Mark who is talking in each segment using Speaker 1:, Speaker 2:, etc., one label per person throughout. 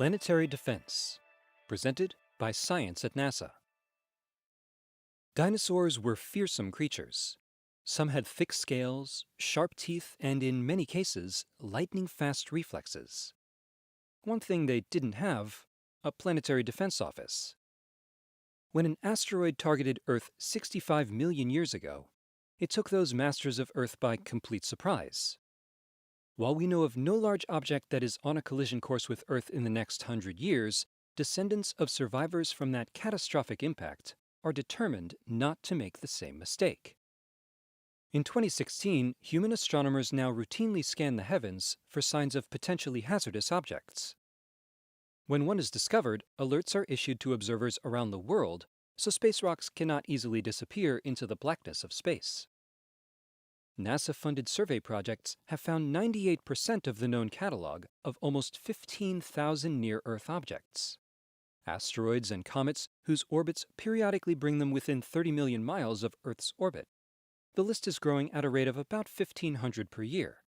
Speaker 1: Planetary Defense, presented by Science at NASA. Dinosaurs were fearsome creatures. Some had thick scales, sharp teeth, and in many cases, lightning-fast reflexes. One thing they didn't have: a planetary defense office. When an asteroid targeted Earth 65 million years ago, it took those masters of Earth by complete surprise. While we know of no large object that is on a collision course with Earth in the next 100 years, descendants of survivors from that catastrophic impact are determined not to make the same mistake. In 2016, human astronomers now routinely scan the heavens for signs of potentially hazardous objects. When one is discovered, alerts are issued to observers around the world, so space rocks cannot easily disappear into the blackness of space. NASA-funded survey projects have found 98% of the known catalog of almost 15,000 near-Earth objects. Asteroids and comets whose orbits periodically bring them within 30 million miles of Earth's orbit. The list is growing at a rate of about 1,500 per year.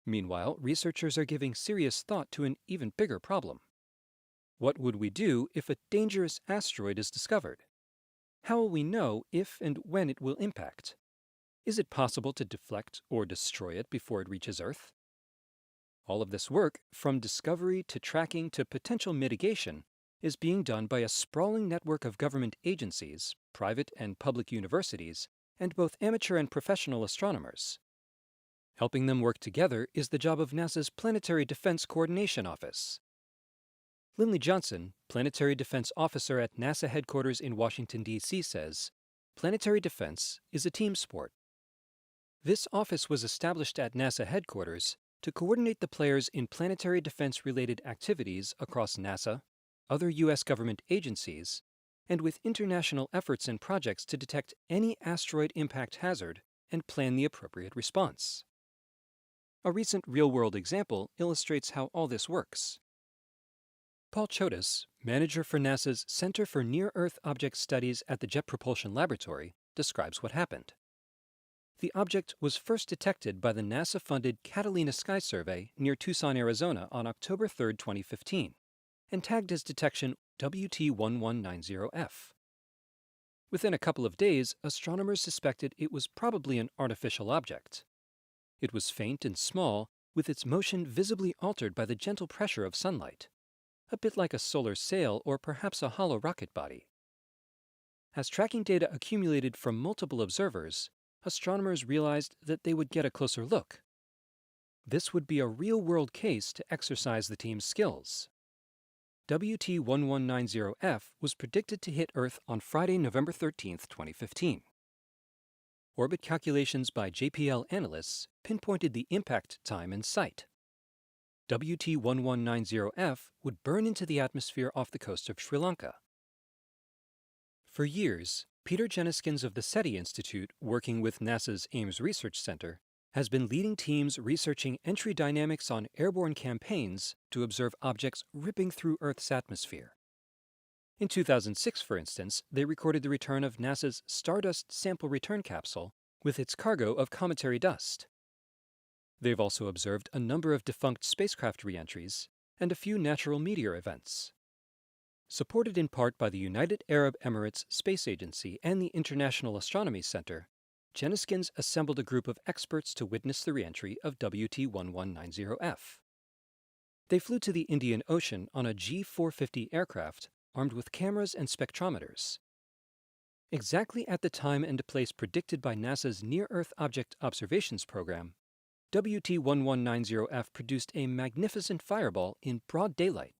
Speaker 1: Meanwhile, researchers are giving serious thought to an even bigger problem. What would we do if a dangerous asteroid is discovered? How will we know if and when it will impact? Is it possible to deflect or destroy it before it reaches Earth? All of this work, from discovery to tracking to potential mitigation, is being done by a sprawling network of government agencies, private and public universities, and both amateur and professional astronomers. Helping them work together is the job of NASA's Planetary Defense Coordination Office. Lindley Johnson, Planetary Defense Officer at NASA headquarters in Washington, D.C., says, "Planetary defense is a team sport." This office was established at NASA headquarters to coordinate the players in planetary defense-related activities across NASA, other U.S. government agencies, and with international efforts and projects to detect any asteroid impact hazard and plan the appropriate response. A recent real-world example illustrates how all this works. Paul Chodas, manager for NASA's Center for Near-Earth Object Studies at the Jet Propulsion Laboratory, describes what happened. The object was first detected by the NASA-funded Catalina Sky Survey near Tucson, Arizona on October 3, 2015, and tagged as detection WT1190F. Within a couple of days, astronomers suspected it was probably an artificial object. It was faint and small, with its motion visibly altered by the gentle pressure of sunlight, a bit like a solar sail or perhaps a hollow rocket body. As tracking data accumulated from multiple observers, astronomers realized that they would get a closer look. This would be a real-world case to exercise the team's skills. WT1190F was predicted to hit Earth on Friday, November 13, 2015. Orbit calculations by JPL analysts pinpointed the impact time and site. WT1190F would burn into the atmosphere off the coast of Sri Lanka. For years, Peter Jeniskins of the SETI Institute, working with NASA's Ames Research Center, has been leading teams researching entry dynamics on airborne campaigns to observe objects ripping through Earth's atmosphere. In 2006, for instance, they recorded the return of NASA's Stardust Sample Return Capsule with its cargo of cometary dust. They've also observed a number of defunct spacecraft re-entries and a few natural meteor events. Supported in part by the United Arab Emirates Space Agency and the International Astronomy Center, Jeniskins assembled a group of experts to witness the re-entry of WT1190F. They flew to the Indian Ocean on a G450 aircraft armed with cameras and spectrometers. Exactly at the time and place predicted by NASA's Near-Earth Object Observations Program, WT1190F produced a magnificent fireball in broad daylight.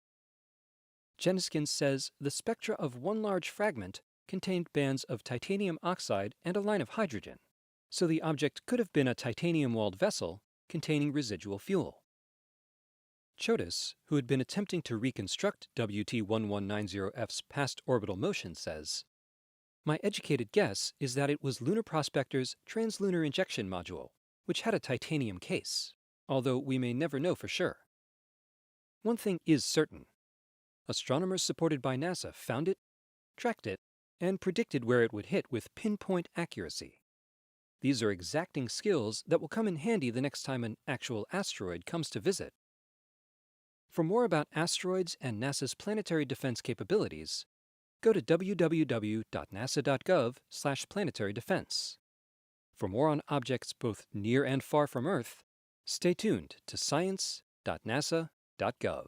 Speaker 1: Jeniskins says the spectra of one large fragment contained bands of titanium oxide and a line of hydrogen, so the object could have been a titanium-walled vessel containing residual fuel. Chodas, who had been attempting to reconstruct WT1190F's past orbital motion, says, "My educated guess is that it was Lunar Prospector's Translunar Injection Module, which had a titanium case, although we may never know for sure." One thing is certain. Astronomers supported by NASA found it, tracked it, and predicted where it would hit with pinpoint accuracy. These are exacting skills that will come in handy the next time an actual asteroid comes to visit. For more about asteroids and NASA's planetary defense capabilities, go to www.nasa.gov/planetary defense. For more on objects both near and far from Earth, stay tuned to science.nasa.gov.